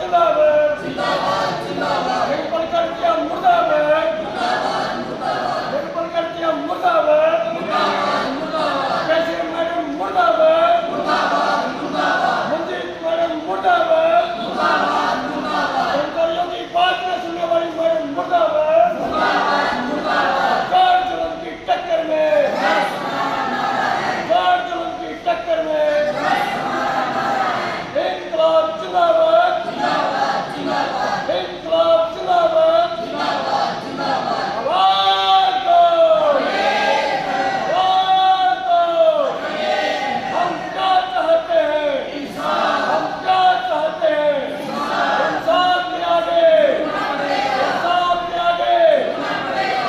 जिंदाबाद जिंदाबाद जिंदाबाद बिल्कुल कर दिया मुर्दाबाद बिल्कुल कर दिया मुर्दाबाद कैसे मैडम मुर्दाबाद मंजीत मैडम मुर्दाबाद कर्मचारियों की बात न सुनने वाली मैडम मुर्दाबाद कार जुल्म की टक्कर में कार जुल्म की टक्कर में इंकलाब जिंदाबाद इंकलाब जिंदाबाद आवाज दो हम क्या चाहते हैं हम क्या चाहते हैं इंसाफ के आगे इंसाफ के आगे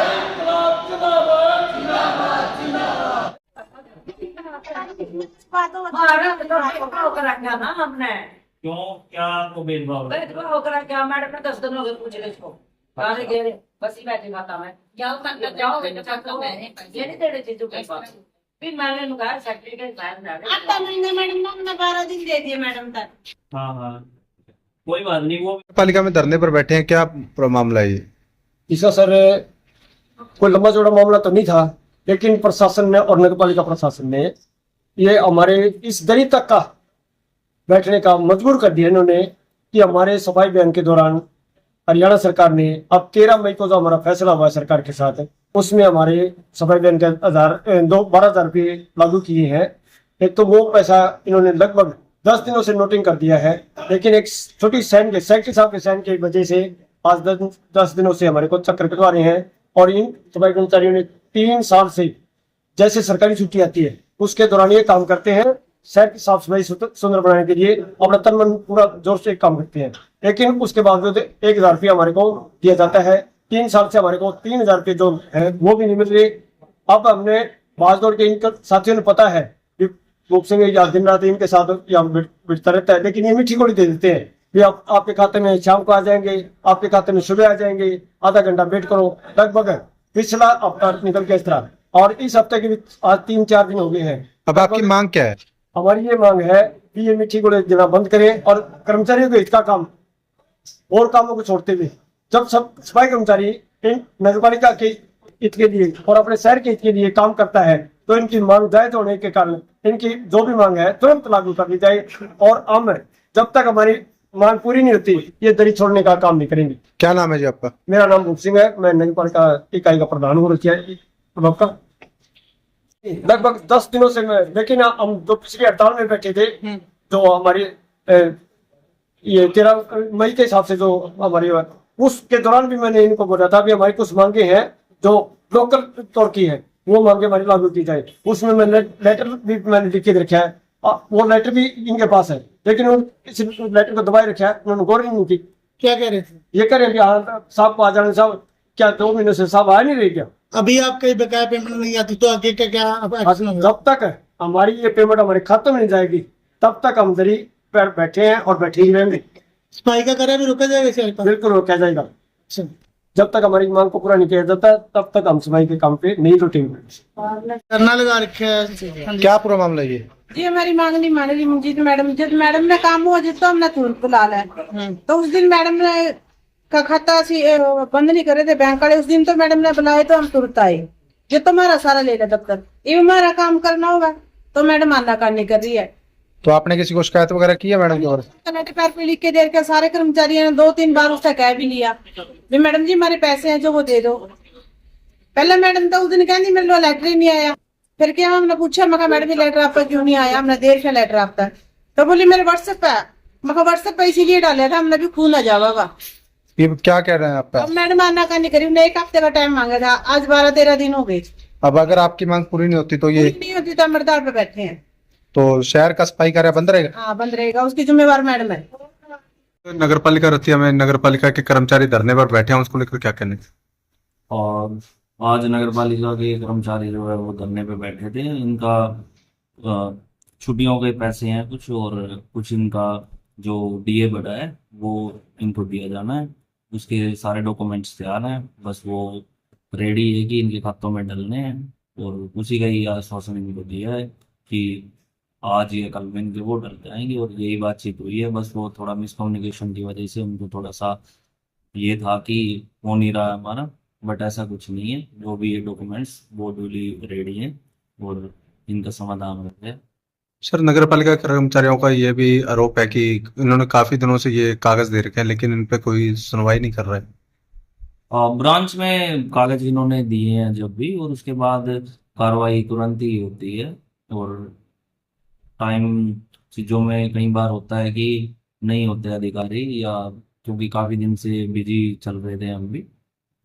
इंकलाब जिंदाबाद रखा ना हमने क्यों, क्या आपको भेदभाव है? होकर क्या मैडम ने 10 दिन हो गए पूछ रहे इसको सारे गए बस ही बैठे खाता में जाओ तक जाओ ये नहीं दे रहे थे चुप फिर मैंने उनका सर्टिफिकेट फाइल डाले आता महीने मैडम ने हमने 12 दिन दे दिए मैडम तक। हाँ हाँ, कोई बात नहीं। वो पालिका में धरने पर बैठे हैं, क्या मामला है ये? इसका सर कोई लंबा चौड़ा मामला तो नहीं था, लेकिन प्रशासन ने और नगर पालिका प्रशासन ने ये हमारे इस दरी तक का बैठने का मजबूर कर दिया इन्होंने कि हमारे सफाई अभियान के दौरान हरियाणा सरकार ने अब 13 मई को जो हमारा फैसला हुआ है सरकार के साथ, उसमें हमारे सफाई अभियान के 12,000 रुपये लागू किए हैं। एक तो वो पैसा इन्होंने लगभग 10 दिनों से नोटिंग कर दिया है, लेकिन एक छोटी सैन के सेक्रेटरी साहब के सैन की वजह से आज 10 दिनों से हमारे को चक्कर कटवा रहे हैं। और इन सफाई कर्मचारियों ने 3 साल से जैसे सरकारी छुट्टी आती है उसके दौरान ये काम करते हैं, शहर की साफ सफाई सुंदर बनाने के लिए अपना तन मन पूरा जोर से काम करते हैं, लेकिन उसके बावजूद 1,000 रुपया हमारे को दिया जाता है। 3 साल से हमारे को 3,000 रुपये जो है वो भी नहीं मिल रही। अब हमने भाग दौड़ के इनके साथियों ने पता है कि रूप सिंह या दिन रात इनके साथ बिठता रहता है, लेकिन ये मीठी गोली दे देते हैं कि आपके खाते में शाम को आ जाएंगे, आपके खाते में सुबह आ जाएंगे, आधा घंटा वेट करो। लगभग पिछला हफ्ता निकल गया इस तरह, और इस हफ्ते के भी आज 3-4 दिन हो गए हैं। अब आपकी मांग क्या है? हमारी ये मांग है कि ये मीठी गोली देना बंद करें और कर्मचारियों के हित का काम और कामों को छोड़ते हुए जब सब सफाई कर्मचारी इन नगर पालिका के हित के लिए और अपने शहर के हित के लिए काम करता है तो इनकी मांग जायज होने के कारण इनकी जो भी मांग है तुरंत लागू कर दी जाए। और हम जब तक हमारी मांग पूरी नहीं होती ये दरी छोड़ने का काम नहीं करेंगे। क्या नाम है जी आपका? मेरा नाम रूप सिंह है, मैं नगर पालिका इकाई का प्रधान हूँ का। लगभग 10 दिनों से मैं, लेकिन हम जो पिछली हड़ताल में बैठे थे जो हमारी ये 13 मई के हिसाब से जो हमारी उसके दौरान भी मैंने इनको बोला था भी हमारी कुछ मांगे हैं जो लोकल तौर की है, वो मांगे हमारी लागू की जाए। उसमें मैंने लेटर भी मैंने लिख के रखा है, वो लेटर भी इनके पास है, लेकिन इस लेटर को दबाए रखा है, उन्होंने गौर नहीं की। क्या कह रहे थे? ये कह रहे हैं कि हाँ साहब को आ जाने साहब, क्या 2 महीनों से साहब आ नहीं रही क्या? अभी आपके बकाया पेमेंट नहीं आती तो आगे का क्या एक्शन होगा? जब तक हमारी ये पेमेंट हमारे खाते में नहीं जाएगी तब तक हम दरी पर बैठे हैं और बैठे ही रहेंगे। सफाई का कार्य भी रोका जाएगा? बिल्कुल रोका जाएगा। जब तक हमारी मांग को पूरा नहीं किया जाता तब तक हम सफाई के काम पे नहीं रुकेंगे। धरना लगा रखे है। क्या पूरा मामला ये? जी हमारी मांग नहीं मान रही मंजीत मैडम। जब मैडम ने काम हुआ जिस तो हमने तुरंत बुला लिया, तो उस दिन मैडम ने का खाता बंद नहीं करे थे बैंक वाले, उस दिन तो मैडम ने बुलाए तो हम तुरंत आए। ये तुम्हारा सारा ले लिया दफ्तर, ये हमारा काम करना होगा तो मैडम आनाकानी नहीं कर रही है। तो आपने किसी को शिकायत वगैरह की है मैडम की ओर? पैर पे लिख के दे के सारे कर्मचारियों ने 2-3 बार उससे कह भी लिया भी मैडम जी हमारे पैसे हैं जो वो दे दो। पहले मैडम तो उस दिन कहती मेरे लेटर ही नहीं आया, फिर क्या हमने पूछा, मैं मैडम ये लेटर आपका क्यों नहीं आया, हमने देर से लेटर आपका, तो बोली मेरे व्हाट्सएप पे, मैं व्हाट्सएप पे इसीलिए डाला था हमने भी खून आ जाएगा। ये क्या कह रहे हैं आपका? अब मैडम आनाकानी करी, उन्हें 1 हफ्ते का टाइम मांगा था, आज 12-13 दिन हो गए। अब अगर आपकी मांग पूरी नहीं होती तो ये नहीं होती तो हम हड़ताल पे बैठे हैं। तो शहर का सफाई कार्य बंद रहेगा? हाँ बंद रहेगा, उसकी जिम्मेवार मैडम है। नगर पालिका रतिया में नगर पालिका के कर्मचारी धरने पर बैठे हैं, उसको लेकर क्या कहने? और आज नगर पालिका के कर्मचारी जो है वो धरने पे बैठे थे। इनका छुट्टियों के पैसे हैं कुछ, और कुछ इनका जो डीए बढ़ा है वो इनको दिया जाना है, उसके सारे डॉक्यूमेंट्स तैयार हैं, बस वो रेडी है कि इनके खातों में डलने हैं। और उसी का ही आश्वासन इनको दिया है कि आज या कल में इनके वो डल जाएंगे, और यही बातचीत हुई है। बस वो थोड़ा मिसकम्युनिकेशन की वजह से उनको थोड़ा सा ये था कि हो नहीं रहा हमारा, बट ऐसा कुछ नहीं है। जो भी ये डॉक्यूमेंट्स वो ड्यूली रेडी हैं और इनका समाधान हो गया। सर नगर पालिका कर्मचारियों का ये भी आरोप है कि इन्होंने काफी दिनों से ये कागज दे रखे हैं लेकिन इन पे कोई सुनवाई नहीं कर रहा है। ब्रांच में कागज इन्होंने दिए हैं जब भी, और उसके बाद कार्रवाई तुरंत ही होती है। और टाइम चीज़ों में कई बार होता है कि नहीं होते अधिकारी, या क्योंकि काफ़ी दिन से बिजी चल रहे थे हम भी।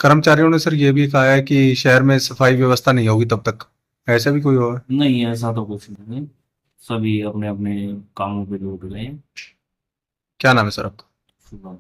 कर्मचारियों ने सर ये भी कहा है कि शहर में सफाई व्यवस्था नहीं होगी तब तक, ऐसा भी कोई होगा? नहीं, ऐसा तो कुछ नहीं है, सभी अपने अपने कामों पे जुट गए हैं। क्या नाम है सर आपका? शुभ